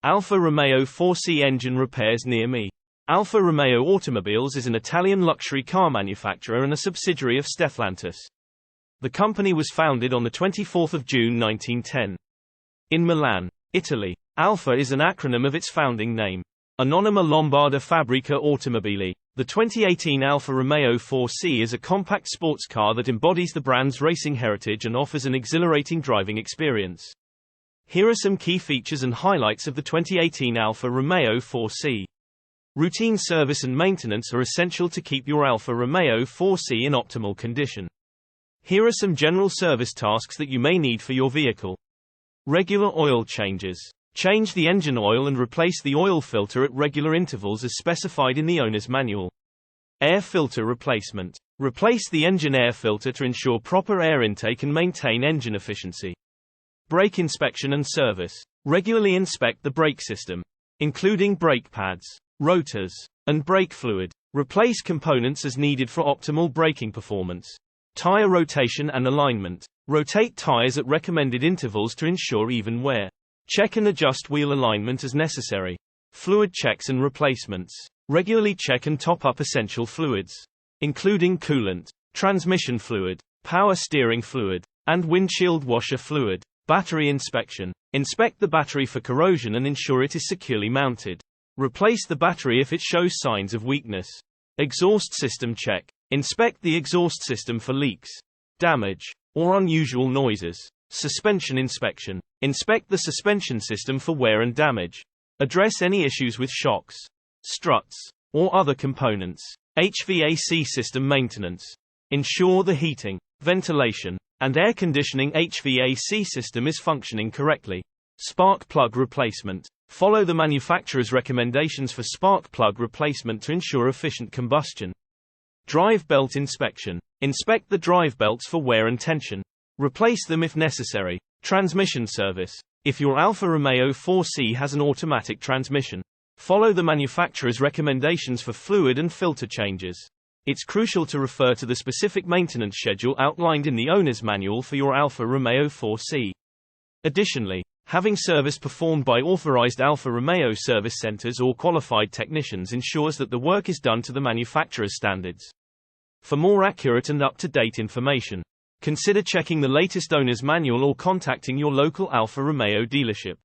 Alfa Romeo 4C engine repairs near me. Alfa Romeo Automobiles is an Italian luxury car manufacturer and a subsidiary of Stellantis. The company was founded on 24 June 1910. In Milan, Italy. Alfa is an acronym of its founding name. Anonima Lombarda Fabbrica Automobili. The 2018 Alfa Romeo 4C is a compact sports car that embodies the brand's racing heritage and offers an exhilarating driving experience. Here are some key features and highlights of the 2018 Alfa Romeo 4C. Routine service and maintenance are essential to keep your Alfa Romeo 4C in optimal condition. Here are some general service tasks that you may need for your vehicle. Regular oil changes. Change the engine oil and replace the oil filter at regular intervals as specified in the owner's manual. Air filter replacement. Replace the engine air filter to ensure proper air intake and maintain engine efficiency. Brake inspection and service. Regularly inspect the brake system, including brake pads, rotors, and brake fluid. Replace components as needed for optimal braking performance. Tire rotation and alignment. Rotate tires at recommended intervals to ensure even wear. Check and adjust wheel alignment as necessary. Fluid checks and replacements. Regularly check and top up essential fluids, including coolant, transmission fluid, power steering fluid, and windshield washer fluid. Battery inspection. Inspect the battery for corrosion and ensure it is securely mounted. Replace the battery if it shows signs of weakness. Exhaust system check. Inspect the exhaust system for leaks, damage, or unusual noises. Suspension inspection. Inspect the suspension system for wear and damage. Address any issues with shocks, struts, or other components. HVAC system maintenance. Ensure the heating, ventilation, and air conditioning HVAC system is functioning correctly. Spark plug replacement. Follow the manufacturer's recommendations for spark plug replacement to ensure efficient combustion. Drive belt inspection. Inspect the drive belts for wear and tension. Replace them if necessary. Transmission service. If your Alfa Romeo 4C has an automatic transmission, follow the manufacturer's recommendations for fluid and filter changes. It's crucial to refer to the specific maintenance schedule outlined in the owner's manual for your Alfa Romeo 4C. Additionally, having service performed by authorized Alfa Romeo service centers or qualified technicians ensures that the work is done to the manufacturer's standards. For more accurate and up-to-date information, consider checking the latest owner's manual or contacting your local Alfa Romeo dealership.